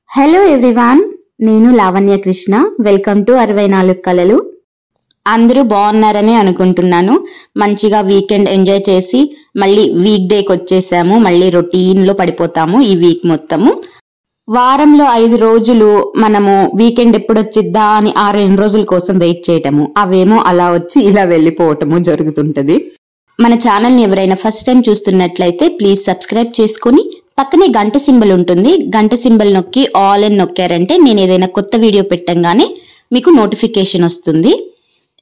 Hello everyone, నేను Lavanya Krishna. Welcome to 64 కళలు. అందరూ బాగున్నారని అనుకుంటున్నాను. మంచిగా వీకెండ్ ఎంజాయ్ చేసి మళ్ళీ వీక్ డేకి వచ్చేసాము. మళ్ళీ రొటీన్లో పడిపోతాము ఈ వీక్ మొత్తము. వారంలో 5 రోజులు మనము వీకెండ్ ఎప్పుడు వచ్చిద్దా అని ఆ 2 రోజుల కోసం వెయిట్ చేయటము, అవేమో అలా వచ్చి ఇలా వెళ్ళిపోవటము జరుగుతుంటది. మన ఛానల్ని ఎవరైనా ఫస్ట్ టైం చూస్తున్నట్లయితే ప్లీజ్ సబ్స్క్రైబ్ చేసుకుని పక్కనే గంట సింబల్ ఉంటుంది. గంట సింబల్ నొక్కి ఆల్ అని నొక్కారంటే నేను ఏదైనా కొత్త వీడియో పెట్టంగానే మీకు నోటిఫికేషన్ వస్తుంది.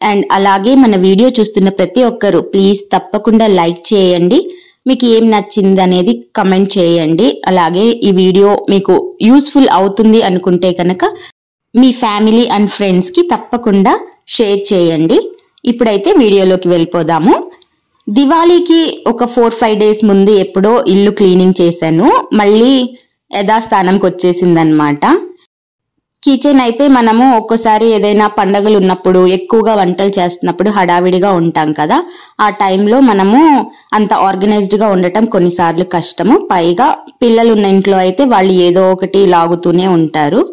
అండ్ అలాగే మన వీడియో చూస్తున్న ప్రతి ఒక్కరు ప్లీజ్ తప్పకుండా లైక్ చేయండి. మీకు ఏం నచ్చింది అనేది కమెంట్ చేయండి. అలాగే ఈ వీడియో మీకు యూస్ఫుల్ అవుతుంది అనుకుంటే కనుక మీ ఫ్యామిలీ అండ్ ఫ్రెండ్స్కి తప్పకుండా షేర్ చేయండి. ఇప్పుడైతే వీడియోలోకి వెళ్ళిపోదాము. దివాళీకి ఒక 4-5 డేస్ ముందు ఎప్పుడో ఇల్లు క్లీనింగ్ చేశాను. మళ్ళీ యథాస్థానంకి వచ్చేసిందనమాట. కిచెన్ అయితే మనము ఒక్కోసారి ఏదైనా పండగలు ఉన్నప్పుడు ఎక్కువగా వంటలు చేస్తున్నప్పుడు హడావిడిగా ఉంటాం కదా, ఆ టైంలో మనము అంత ఆర్గనైజ్డ్గా ఉండటం కొన్నిసార్లు కష్టము. పైగా పిల్లలు ఉన్న ఇంట్లో అయితే వాళ్ళు ఏదో ఒకటి లాగుతూనే ఉంటారు.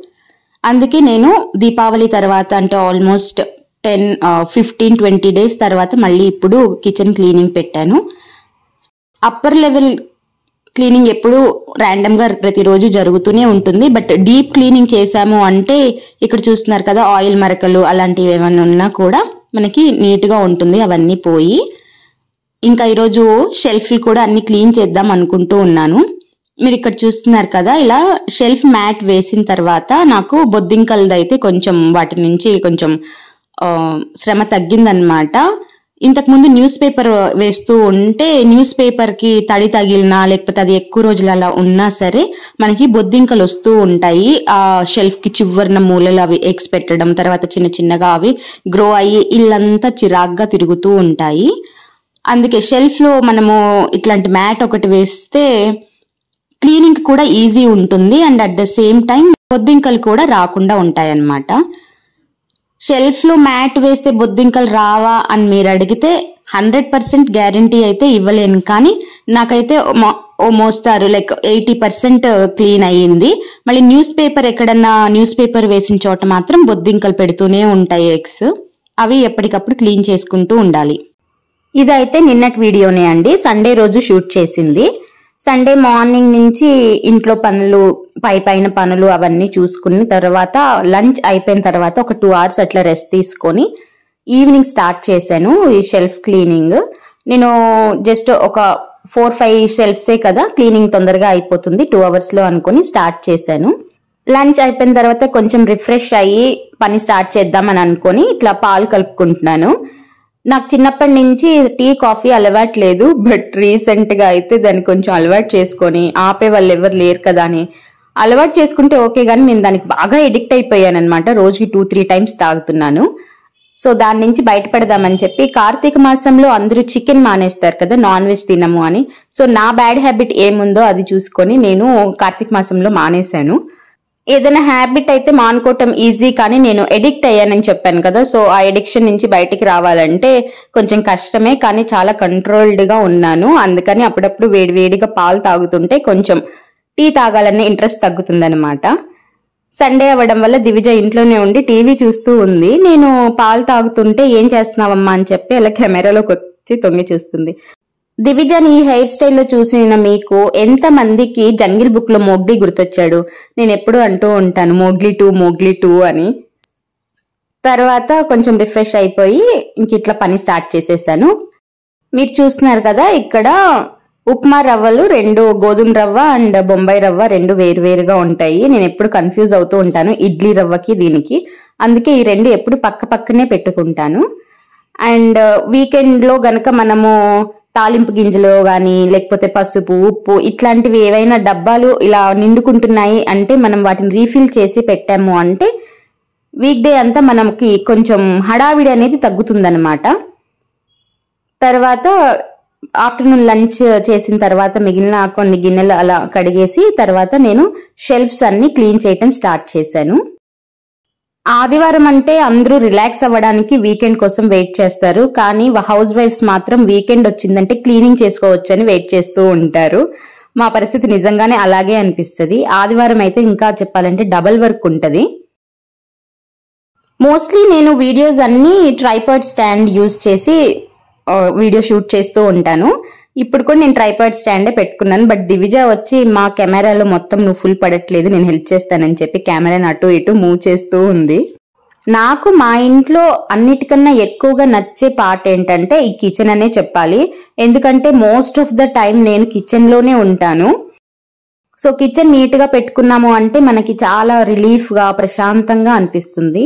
అందుకే నేను దీపావళి తర్వాత అంటే ఆల్మోస్ట్ 10-15-20 డేస్ తర్వాత మళ్ళీ ఇప్పుడు కిచెన్ క్లీనింగ్ పెట్టాను. అప్పర్ లెవెల్ క్లీనింగ్ ఎప్పుడు ర్యాండమ్గా ప్రతిరోజు జరుగుతూనే ఉంటుంది. బట్ డీప్ క్లీనింగ్ చేశాము అంటే ఇక్కడ చూస్తున్నారు కదా, ఆయిల్ మరకలు అలాంటివి ఏమైనా ఉన్నా కూడా మనకి నీట్గా ఉంటుంది. అవన్నీ పోయి ఇంకా ఈరోజు షెల్ఫ్లు కూడా అన్ని క్లీన్ చేద్దాం అనుకుంటూ ఉన్నాను. మీరు ఇక్కడ చూస్తున్నారు కదా, ఇలా షెల్ఫ్ మ్యాట్ వేసిన తర్వాత నాకు బొద్దింకలదైతే కొంచెం వాటి నుంచి కొంచెం శ్రమ తగ్గిందనమాట. ఇంతకుముందు న్యూస్ పేపర్ వేస్తూ ఉంటే న్యూస్ పేపర్కి తడి తగిలినా లేకపోతే అది ఎక్కువ రోజులు అలా ఉన్నా సరే మనకి బొద్దింకలు వస్తూ ఉంటాయి. ఆ షెల్ఫ్కి చివరిన మూలలు అవి ఎగ్స్ పెట్టడం, తర్వాత చిన్న చిన్నగా అవి గ్రో అయ్యి ఇల్లంతా చిరాగ్గా తిరుగుతూ ఉంటాయి. అందుకే షెల్ఫ్లో మనము ఇట్లాంటి మ్యాట్ ఒకటి వేస్తే క్లీనింగ్ కూడా ఈజీ ఉంటుంది. And at the same time బొద్దింకలు కూడా రాకుండా ఉంటాయి అన్నమాట. షెల్ఫ్లో మ్యాట్ వేస్తే బొద్దింకలు రావా అని మీరు అడిగితే 100% గ్యారంటీ అయితే ఇవ్వలేను. కానీ నాకైతే ఓ మోస్తారు లైక్ 80% క్లీన్ అయ్యింది. మళ్ళీ న్యూస్ పేపర్ ఎక్కడన్నా న్యూస్ పేపర్ వేసిన చోట మాత్రం బొద్దింకలు పెడుతూనే ఉంటాయి ఎగ్స్. అవి ఎప్పటికప్పుడు క్లీన్ చేసుకుంటూ ఉండాలి. ఇదైతే నిన్నటి వీడియోనే అండి, సండే రోజు షూట్ చేసింది. సండే మార్నింగ్ నుంచి ఇంట్లో పనులు పైన పనులు అవన్నీ చూసుకున్న తర్వాత లంచ్ అయిపోయిన తర్వాత ఒక 2 hours అట్లా రెస్ట్ తీసుకొని ఈవినింగ్ స్టార్ట్ చేశాను ఈ షెల్ఫ్ క్లీనింగ్. నేను జస్ట్ ఒక 4-5 షెల్ఫ్సే కదా, క్లీనింగ్ తొందరగా అయిపోతుంది 2 hours అనుకుని స్టార్ట్ చేశాను. లంచ్ అయిపోయిన తర్వాత కొంచెం రిఫ్రెష్ అయ్యి పని స్టార్ట్ చేద్దామని అనుకొని ఇట్లా పాలు కలుపుకుంటున్నాను. నాకు చిన్నప్పటి నుంచి టీ కాఫీ అలవాటు లేదు. బట్ రీసెంట్గా అయితే దాన్ని కొంచెం అలవాటు చేసుకొని ఆపే వాళ్ళు ఎవరు లేరు కదా అని అలవాటు చేసుకుంటే ఓకే, కానీ నేను దానికి బాగా ఎడిక్ట్ అయిపోయాను అనమాట. రోజుకి 2-3 times తాగుతున్నాను. సో దాని నుంచి బయటపడదామని చెప్పి కార్తీక మాసంలో అందరూ చికెన్ మానేస్తారు కదా, నాన్ వెజ్ తినము అని. సో నా బ్యాడ్ హ్యాబిట్ ఏముందో అది చూసుకొని నేను కార్తీక మాసంలో మానేశాను. ఏదైనా హ్యాబిట్ అయితే మానుకోవటం ఈజీ, కానీ నేను ఎడిక్ట్ అయ్యానని చెప్పాను కదా, సో ఆ ఎడిక్షన్ నుంచి బయటికి రావాలంటే కొంచెం కష్టమే. కానీ చాలా కంట్రోల్డ్గా ఉన్నాను. అందుకని అప్పుడప్పుడు వేడివేడిగా పాలు తాగుతుంటే కొంచెం టీ తాగాలనే ఇంట్రెస్ట్ తగ్గుతుందనమాట. సండే అవ్వడం వల్ల దివిజ ఇంట్లోనే ఉండి టీవీ చూస్తూ ఉంది. నేను పాలు తాగుతుంటే ఏం చేస్తున్నావమ్మా అని చెప్పి అలా కెమెరాలోకి వచ్చి తొంగి చూస్తుంది. దివిజన్ ఈ హెయిర్ స్టైల్లో చూసిన మీకు ఎంత మందికి జంగిల్ బుక్ లో మోగ్లీ గుర్తొచ్చాడు? నేను ఎప్పుడు అంటూ ఉంటాను మోగ్లీ 2 అని. తర్వాత కొంచెం రిఫ్రెష్ అయిపోయి ఇంక ఇట్లా పని స్టార్ట్ చేసేసాను. మీరు చూస్తున్నారు కదా, ఇక్కడ ఉప్మా రవ్వలు 2 గోధుమ రవ్వ అండ్ బొంబాయి రవ్వ 2 వేరువేరుగా ఉంటాయి. నేను ఎప్పుడు కన్ఫ్యూజ్ అవుతూ ఉంటాను ఇడ్లీ రవ్వకి దీనికి. అందుకే ఈ 2 ఎప్పుడు పక్క పక్కనే పెట్టుకుంటాను. అండ్ వీకెండ్ లో గనక మనము తాలింపు గింజలు కానీ లేకపోతే పసుపు ఉప్పు ఇట్లాంటివి ఏవైనా డబ్బాలు ఇలా నిండుకుంటున్నాయి అంటే మనం వాటిని రీఫిల్ చేసి పెట్టాము అంటే వీక్ డే అంతా మనకి కొంచెం హడావిడి అనేది తగ్గుతుందన్నమాట. తర్వాత ఆఫ్టర్నూన్ లంచ్ చేసిన తర్వాత మిగిలిన కొన్ని గిన్నెలు అలా కడిగేసి తర్వాత నేను షెల్ఫ్స్ అన్ని క్లీన్ చేయటం స్టార్ట్ చేశాను. ఆదివారం అంటే అందరూ రిలాక్స్ అవ్వడానికి వీకెండ్ కోసం వెయిట్ చేస్తారు. కానీ హౌస్ వైఫ్స్ మాత్రం వీకెండ్ వచ్చిందంటే క్లీనింగ్ చేసుకోవచ్చని వెయిట్ చేస్తూ ఉంటారు. మా పరిస్థితి నిజంగానే అలాగే అనిపిస్తుంది. ఆదివారం అయితే ఇంకా చెప్పాలంటే డబల్ వర్క్ ఉంటది. మోస్ట్లీ నేను వీడియోస్ అన్ని ట్రైపాడ్ స్టాండ్ యూజ్ చేసి వీడియో షూట్ చేస్తూ ఉంటాను. ఇప్పుడు కూడా నేను ట్రైపాడ్ స్టాండే పెట్టుకున్నాను. బట్ దివిజ వచ్చి మా కెమెరాలో మొత్తం నువ్వు ఫుల్ పడట్లేదు, నేను హెల్ప్ చేస్తానని చెప్పి కెమెరాని అటు ఇటు మూవ్ చేస్తూ ఉంది. నాకు మా ఇంట్లో అన్నిటికన్నా ఎక్కువగా నచ్చే పార్ట్ ఏంటంటే ఈ కిచెన్ అనే చెప్పాలి. ఎందుకంటే మోస్ట్ ఆఫ్ ద టైం నేను కిచెన్ లోనే ఉంటాను. సో కిచెన్ నీట్ గా పెట్టుకున్నాము అంటే మనకి చాలా రిలీఫ్ గా ప్రశాంతంగా అనిపిస్తుంది.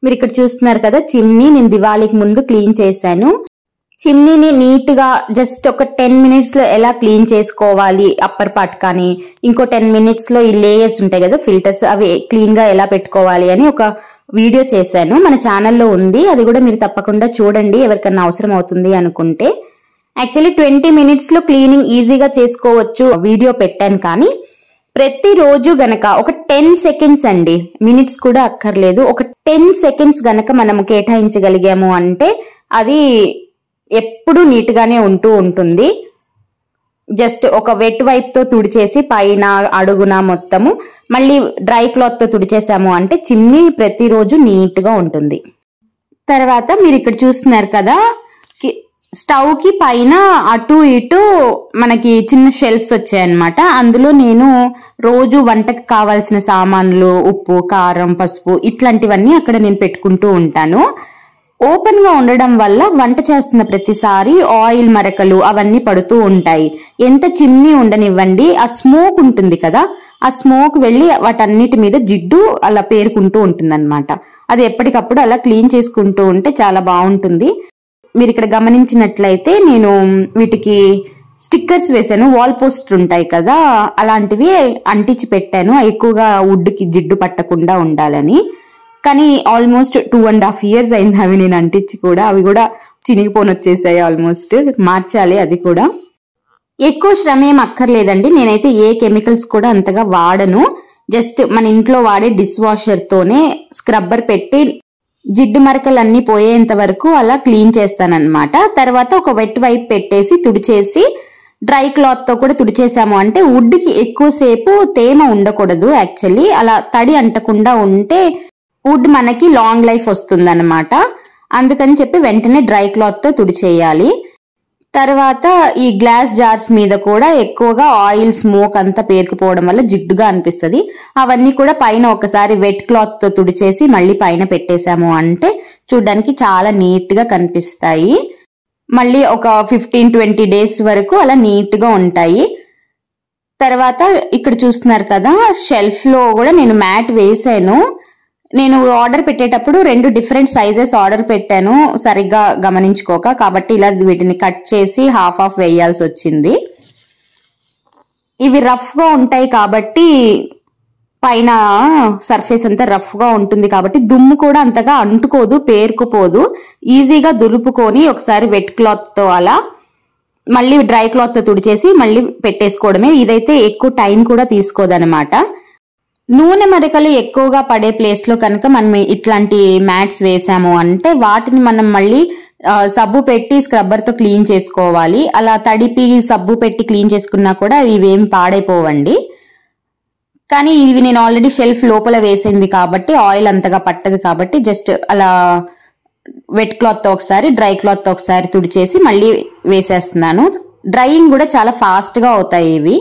మీరు ఇక్కడ చూస్తున్నారు కదా చిమ్నీ, నేను దివాళీకి ముందు క్లీన్ చేశాను. చిమ్నీని నీట్ గా జస్ట్ ఒక 10 minutes లో ఎలా క్లీన్ చేసుకోవాలి అప్పర్ పార్ట్ కానీ, ఇంకో 10 minutes లో ఈ లేయర్స్ ఉంటాయి కదా ఫిల్టర్స్, అవి క్లీన్ గా ఎలా పెట్టుకోవాలి అని ఒక వీడియో చేశాను. మన ఛానల్లో ఉంది, అది కూడా మీరు తప్పకుండా చూడండి ఎవరికన్నా అవసరం అవుతుంది అనుకుంటే. యాక్చువల్లీ 20 minutes లో క్లీనింగ్ ఈజీగా చేసుకోవచ్చు వీడియో పెట్టాను. కానీ ప్రతిరోజు గనక ఒక 10 seconds అండి, మినిట్స్ కూడా అక్కర్లేదు, ఒక 10 seconds గనక మనం కేటాయించగలిగాము అంటే అది ఎప్పుడు నీట్ గానే ఉంటూ ఉంటుంది. జస్ట్ ఒక వెట్ వైప్ తో తుడిచేసి పైన అడుగున మొత్తము మళ్ళీ డ్రై క్లాత్ తో తుడిచేసాము అంటే చిమ్నీ ప్రతిరోజు నీట్ గా ఉంటుంది. తర్వాత మీరు ఇక్కడ చూస్తున్నారు కదా స్టవ్ కి పైన అటు ఇటు మనకి చిన్న షెల్ఫ్స్ వచ్చాయన్నమాట. అందులో నేను రోజు వంటకి కావాల్సిన సామాన్లు, ఉప్పు, కారం, పసుపు ఇట్లాంటివన్నీ అక్కడ నేను పెట్టుకుంటూ ఉంటాను. ఓపెన్ గా ఉండడం వల్ల వంట చేస్తున్న ప్రతిసారి ఆయిల్ మరకలు అవన్నీ పడుతూ ఉంటాయి. ఎంత చిమ్నీ ఉండనివ్వండి, ఆ స్మోక్ ఉంటుంది కదా, ఆ స్మోక్ వెళ్ళి వాటన్నిటి మీద జిడ్డు అలా పేరుకుంటూ ఉంటుంది అనమాట. అది ఎప్పటికప్పుడు అలా క్లీన్ చేసుకుంటూ ఉంటే చాలా బాగుంటుంది. మీరు ఇక్కడ గమనించినట్లయితే నేను వీటికి స్టిక్కర్స్ వేసాను, వాల్ పోస్టర్ ఉంటాయి కదా అలాంటివి అంటించి పెట్టాను, ఎక్కువగా వుడ్ కి జిడ్డు పట్టకుండా ఉండాలని. కానీ ఆల్మోస్ట్ 2.5 years అయింది అవి నేను అంటించి కూడా, అవి కూడా చినిగిపోని వచ్చేసాయి ఆల్మోస్ట్. మార్చాలి అది కూడా. ఎక్కువ శ్రమ ఏం అక్కర్లేదండి, నేనైతే ఏ కెమికల్స్ కూడా అంతగా వాడను. జస్ట్ మన ఇంట్లో వాడే డిష్ వాషర్ తోనే స్క్రబ్బర్ పెట్టి జిడ్డు మరకలు అన్ని పోయేంత వరకు అలా క్లీన్ చేస్తానన్నమాట. తర్వాత ఒక వెట్ వైప్ పెట్టేసి తుడిచేసి డ్రై క్లాత్ తో కూడా తుడిచేసాము అంటే వుడ్ కి ఎక్కువసేపు తేమ ఉండకూడదు. యాక్చువల్లీ అలా తడి అంటకుండా ఉంటే వుడ్ మనకి లాంగ్ లైఫ్ వస్తుంది అనమాట. అందుకని చెప్పి వెంటనే డ్రై క్లాత్ తో తుడిచేయాలి. తర్వాత ఈ గ్లాస్ జార్స్ మీద కూడా ఎక్కువగా ఆయిల్ స్మోక్ అంతా పేరుకుపోవడం వల్ల జిడ్డుగా అనిపిస్తుంది. అవన్నీ కూడా పైన ఒకసారి వెట్ క్లాత్ తో తుడిచేసి మళ్ళీ పైన పెట్టేశాము అంటే చూడ్డానికి చాలా నీట్ గా కనిపిస్తాయి. మళ్ళీ ఒక 15-20 days వరకు అలా నీట్ గా ఉంటాయి. తర్వాత ఇక్కడ చూస్తున్నారు కదా షెల్ఫ్ లో కూడా నేను మ్యాట్ వేసాను. నేను ఆర్డర్ పెట్టేటప్పుడు 2 different sizes ఆర్డర్ పెట్టాను సరిగ్గా గమనించుకోక, కాబట్టి ఇలా వీటిని కట్ చేసి హాఫ్ వేయాల్సి వచ్చింది. ఇవి రఫ్ గా ఉంటాయి కాబట్టి పైన సర్ఫేస్ అంతా రఫ్ గా ఉంటుంది కాబట్టి దుమ్ము కూడా అంతగా అంటుకోదు, పేరుకుపోదు. ఈజీగా దులుపుకొని ఒకసారి వెట్ క్లాత్ తో అలా మళ్ళీ డ్రై క్లాత్ తో తుడిచేసి మళ్ళీ పెట్టేసుకోవడమే. ఇదైతే ఎక్కువ టైం కూడా తీసుకోదన్నమాట. నూనె మరకలు ఎక్కువగా పడే ప్లేస్ లో కనుక మనం ఇట్లాంటి మ్యాట్స్ వేసాము అంటే వాటిని మనం మళ్ళీ సబ్బు పెట్టి స్క్రబ్బర్ తో క్లీన్ చేసుకోవాలి. అలా తడిపి సబ్బు పెట్టి క్లీన్ చేసుకున్నా కూడా ఇవేం పాడైపోవండి. కానీ ఇవి నేను ఆల్రెడీ షెల్ఫ్ లోపల వేసింది కాబట్టి ఆయిల్ అంతగా పట్టదు కాబట్టి జస్ట్ అలా వెట్ క్లాత్ తో ఒకసారి డ్రై క్లాత్ తో ఒకసారి తుడిచేసి మళ్ళీ వేసేస్తున్నాను. డ్రైయింగ్ కూడా చాలా ఫాస్ట్ గా అవుతాయి ఇవి.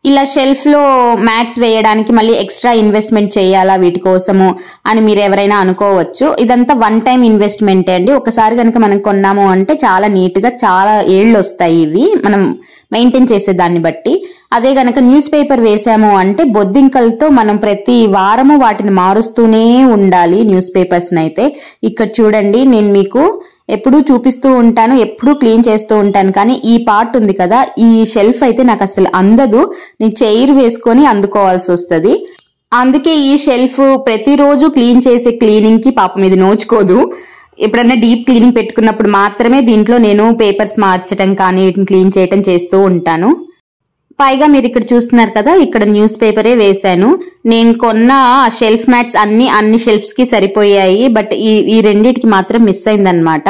ఇలా షెల్ఫ్ లో మ్యాట్స్ వేయడానికి మళ్ళీ ఎక్స్ట్రా ఇన్వెస్ట్మెంట్ చేయాలా వీటి కోసము అని మీరు ఎవరైనా అనుకోవచ్చు. ఇదంతా 1 time ఇన్వెస్ట్మెంటే అండి. ఒకసారి కనుక మనం కొన్నాము అంటే చాలా నీట్ గా చాలా ఏళ్ళు వస్తాయి ఇవి మనం మెయింటైన్ చేసే దాన్ని బట్టి. అదే గనక న్యూస్ పేపర్ వేసాము అంటే బొద్దింకలతో మనం ప్రతి వారము వాటిని మారుస్తూనే ఉండాలి న్యూస్ పేపర్స్ అయితే. ఇక్కడ చూడండి నేను మీకు ఎప్పుడూ చూపిస్తూ ఉంటాను, ఎప్పుడూ క్లీన్ చేస్తూ ఉంటాను, కానీ ఈ పార్ట్ ఉంది కదా ఈ షెల్ఫ్ అయితే నాకు అసలు అందదు. నేను చైర్ వేసుకొని అందుకోవాల్సి వస్తుంది. అందుకే ఈ షెల్ఫ్ ప్రతిరోజు క్లీన్ చేసే క్లీనింగ్ కి పాపం ఇది నోచుకోదు. ఎప్పుడైనా డీప్ క్లీనింగ్ పెట్టుకున్నప్పుడు మాత్రమే దీంట్లో నేను పేపర్స్ మార్చడం కానీ వీటిని క్లీన్ చేయటం చేస్తూ ఉంటాను. పైగా మీరు ఇక్కడ చూస్తున్నారు కదా ఇక్కడ న్యూస్ పేపరే వేశాను. నేను కొన్న షెల్ఫ్ మ్యాట్స్ అన్ని షెల్ఫ్స్ కి సరిపోయాయి. బట్ ఈ రెండిటికి మాత్రం మిస్ అయిందనమాట.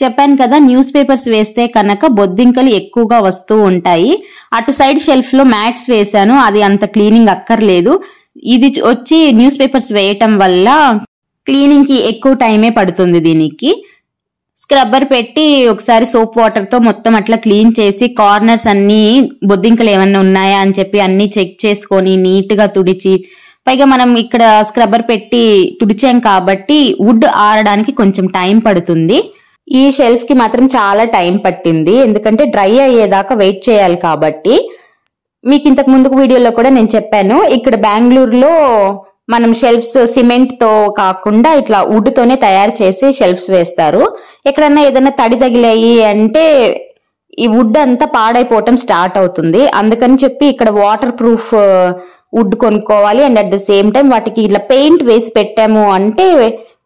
చెప్పాను కదా, న్యూస్ పేపర్స్ వేస్తే కనుక బొద్దింకలు ఎక్కువగా వస్తూ ఉంటాయి. అటు సైడ్ షెల్ఫ్ లో మ్యాట్స్ వేసాను, అది అంత క్లీనింగ్ అక్కర్లేదు. ఇది వచ్చి న్యూస్ పేపర్స్ వేయటం వల్ల క్లీనింగ్ కి ఎక్కువ టైమే పడుతుంది. దీనికి స్క్రబ్బర్ పెట్టి ఒకసారి సోప్ వాటర్ తో మొత్తం అట్లా క్లీన్ చేసి కార్నర్స్ అన్ని బొద్దింకలు ఏమన్నా ఉన్నాయా అని చెప్పి అన్ని చెక్ చేసుకొని నీట్ గా తుడిచి, పైగా మనం ఇక్కడ స్క్రబ్బర్ పెట్టి తుడిచాం కాబట్టి వుడ్ ఆరడానికి కొంచెం టైం పడుతుంది. ఈ షెల్ఫ్ కి మాత్రం చాలా టైం పట్టింది, ఎందుకంటే డ్రై అయ్యేదాకా వెయిట్ చేయాలి కాబట్టి. మీకు ఇంతకు ముందుకు వీడియోలో కూడా నేను చెప్పాను, ఇక్కడ బెంగళూరులో మనం షెల్ఫ్స్ సిమెంట్ తో కాకుండా ఇట్లా వుడ్ తోనే తయారు చేసి షెల్ఫ్స్ వేస్తారు. ఎక్కడన్నా ఏదైనా తడి తగిలాయి అంటే ఈ వుడ్ అంతా పాడైపోవటం స్టార్ట్ అవుతుంది. అందుకని చెప్పి ఇక్కడ వాటర్ ప్రూఫ్ వుడ్ కొనుక్కోవాలి. And at the same time వాటికి ఇట్లా పెయింట్ వేసి పెట్టాము అంటే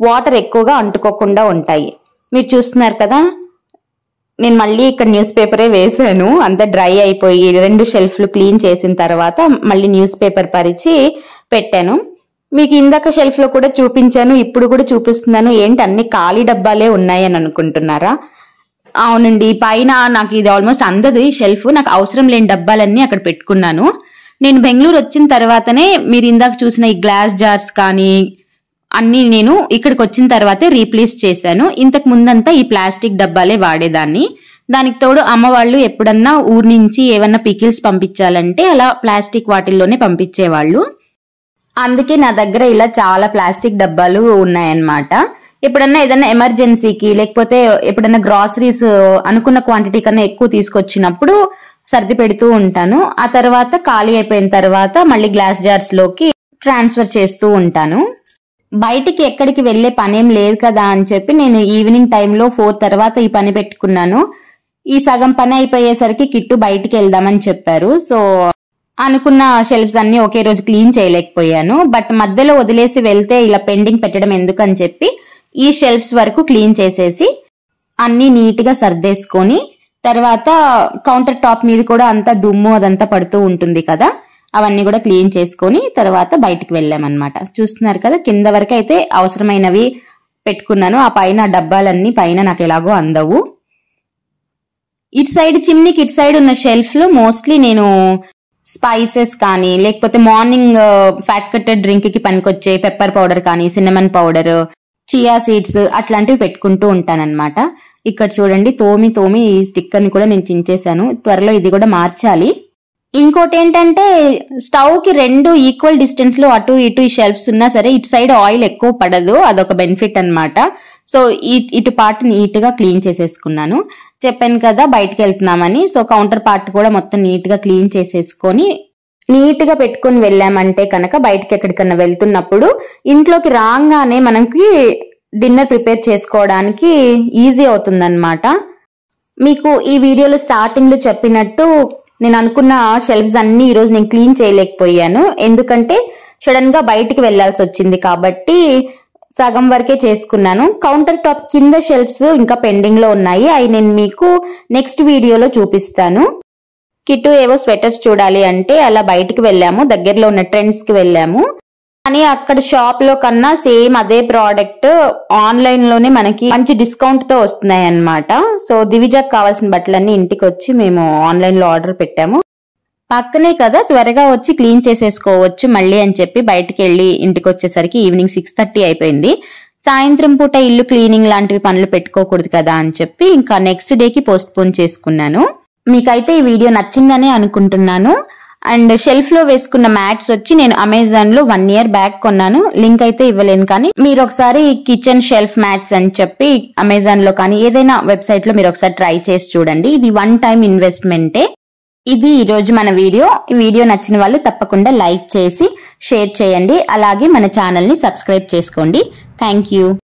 వాటర్ ఎక్కువగా అంటుకోకుండా ఉంటాయి. మీరు చూస్తున్నారు కదా, నేను మళ్ళీ ఇక్కడ న్యూస్ పేపరే వేసాను. అంతా డ్రై అయిపోయి 2 షెల్ఫ్లు క్లీన్ చేసిన తర్వాత మళ్ళీ న్యూస్ పేపర్ పరిచి పెట్టాను. మీకు ఇందాక షెల్ఫ్ లో కూడా చూపించాను, ఇప్పుడు కూడా చూపిస్తున్నాను. ఏంటి అన్ని ఖాళీ డబ్బాలే ఉన్నాయని అనుకుంటున్నారా? అవునండి, పైన నాకు ఇది ఆల్మోస్ట్ అందదు ఈ షెల్ఫ్. నాకు అవసరం లేని డబ్బాలన్నీ అక్కడ పెట్టుకున్నాను. నేను బెంగళూరు వచ్చిన తర్వాతనే మీరు ఇందాక చూసిన ఈ గ్లాస్ జార్స్ కానీ అన్ని నేను ఇక్కడికి వచ్చిన తర్వాతే రీప్లేస్ చేశాను. ఇంతకు ముందంతా ఈ ప్లాస్టిక్ డబ్బాలే వాడేదాన్ని. దానికి తోడు అమ్మ వాళ్ళు ఎప్పుడన్నా ఊరు నుంచి ఏమన్నా పికిల్స్ పంపించాలంటే అలా ప్లాస్టిక్ వాటిల్లోనే పంపించేవాళ్ళు. అందుకే నా దగ్గర ఇలా చాలా ప్లాస్టిక్ డబ్బాలు ఉన్నాయన్నమాట. ఎప్పుడన్నా ఏదైనా ఎమర్జెన్సీకి లేకపోతే ఎప్పుడన్నా గ్రాసరీస్ అనుకున్న క్వాంటిటీ కన్నా ఎక్కువ తీసుకొచ్చినప్పుడు సర్ది పెడుతూ ఉంటాను. ఆ తర్వాత ఖాళీ అయిపోయిన తర్వాత మళ్ళీ గ్లాస్ జార్స్ లోకి ట్రాన్స్ఫర్ చేస్తూ ఉంటాను. బయటికి ఎక్కడికి వెళ్లే పనేం లేదు కదా అని చెప్పి నేను ఈవినింగ్ టైంలో 4 తర్వాత ఈ పని పెట్టుకున్నాను. ఈ సగం పని అయిపోయేసరికి కిట్టు బయటికి వెళ్దామని చెప్పారు. సో అనుకున్న షెల్ఫ్స్ అన్ని ఒకే రోజు క్లీన్ చేయలేకపోయాను. బట్ మధ్యలో వదిలేసి వెళ్తే ఇలా పెండింగ్ పెట్టడం ఎందుకని చెప్పి ఈ షెల్ఫ్స్ వరకు క్లీన్ చేసేసి అన్ని నీట్ గా సర్దేసుకొని, తర్వాత కౌంటర్ టాప్ మీద కూడా అంతా దుమ్ము అదంతా పడుతూ ఉంటుంది కదా, అవన్నీ కూడా క్లీన్ చేసుకొని తర్వాత బయటికి వెళ్ళామన్నమాట. చూస్తున్నారు కదా, కింద వరకు అయితే అవసరమైనవి పెట్టుకున్నాను. ఆ పైన డబ్బాలన్నీ పైన నాకు ఎలాగో అందవు. ఇటు సైడ్ చిమ్నీకి ఇటు సైడ్ ఉన్న షెల్ఫ్ లో మోస్ట్లీ నేను స్పైసెస్ కానీ లేకపోతే మార్నింగ్ ఫ్యాట్ కట్టెడ్ డ్రింక్ కి పనికొచ్చే పెప్పర్ పౌడర్ కానీ సిన్నమన్ పౌడర్, చియా సీడ్స్ అట్లాంటివి పెట్టుకుంటూ ఉంటానన్నమాట. ఇక్కడ చూడండి, తోమి ఈ స్టిక్కర్ ని కూడా నేను చించేశాను. త్వరలో ఇది కూడా మార్చాలి. ఇంకోటి ఏంటంటే స్టవ్ కి 2 ఈక్వల్ డిస్టెన్స్ లో అటు ఇటు ఈ షెల్ఫ్స్ ఉన్నా సరే ఇటు సైడ్ ఆయిల్ ఎక్కువ పడదు, అదొక బెనిఫిట్ అన్నమాట. సో ఇటు పార్ట్ నీట్ గా క్లీన్ చేసేసుకున్నాను. చెప్పాను కదా బయటకు వెళ్తున్నామని. సో కౌంటర్ పార్ట్ కూడా మొత్తం నీట్ గా క్లీన్ చేసేసుకొని నీట్ గా పెట్టుకుని వెళ్ళామంటే కనుక బయటకి ఎక్కడికన్నా వెళ్తున్నప్పుడు ఇంట్లోకి రాగానే మనకి డిన్నర్ ప్రిపేర్ చేసుకోవడానికి ఈజీ అవుతుందన్నమాట. మీకు ఈ వీడియోలో స్టార్టింగ్ లో చెప్పినట్టు నేను అనుకున్న షెల్ఫ్స్ అన్ని ఈ రోజు నేను క్లీన్ చేయలేకపోయాను, ఎందుకంటే సడన్ గా బయటికి వెళ్లాల్సి వచ్చింది కాబట్టి సగం వరకే చేసుకున్నాను. కౌంటర్ టాప్ కింద షెల్ఫ్స్ ఇంకా పెండింగ్ లో ఉన్నాయి, అవి నేను మీకు నెక్స్ట్ వీడియోలో చూపిస్తాను. కిట్టు ఏవో స్వెటర్స్ చూడాలి అంటే అలా బయటికి వెళ్ళాము, దగ్గరలో ఉన్న ట్రెండ్స్ కి వెళ్ళాము. కానీ అక్కడ షాప్ లో కన్నా సేమ్ అదే ప్రోడక్ట్ ఆన్లైన్ లోనే మనకి మంచి డిస్కౌంట్ తో వస్తున్నాయి అన్నమాట. సో దివిజాకి కావాల్సిన బట్టలన్నీ ఇంటికి వచ్చి మేము ఆన్లైన్ లో ఆర్డర్ పెట్టాము. పక్కనే కదా, త్వరగా వచ్చి క్లీన్ చేసేసుకోవచ్చు మళ్ళీ అని చెప్పి బయటికి వెళ్ళి ఇంటికి వచ్చేసరికి ఈవినింగ్ 6:30 అయిపోయింది. సాయంత్రం పూట ఇల్లు క్లీనింగ్ లాంటివి పనులు పెట్టుకోకూడదు కదా అని చెప్పి ఇంకా నెక్స్ట్ డేకి పోస్ట్ పోన్ చేసుకున్నాను. మీకైతే ఈ వీడియో నచ్చిందనే అనుకుంటున్నాను. అండ్ షెల్ఫ్ లో వేసుకున్న మ్యాట్స్ వచ్చి నేను అమెజాన్ లో 1 year బ్యాక్ కొన్నాను, లింక్ అయితే ఇవ్వలేను. కానీ మీరు ఒకసారి కిచెన్ షెల్ఫ్ మ్యాట్స్ అని చెప్పి అమెజాన్ లో కానీ ఏదైనా వెబ్సైట్ లో మీరు ఒకసారి ట్రై చేసి చూడండి. ఇది 1 time ఇన్వెస్ట్మెంటే. ఇది ఈ రోజు మన వీడియో. ఈ వీడియో నచ్చిన వాళ్ళు తప్పకుండా లైక్ చేసి షేర్ చేయండి. అలాగే మన ఛానల్ ని సబ్స్క్రైబ్ చేసుకోండి. Thank you.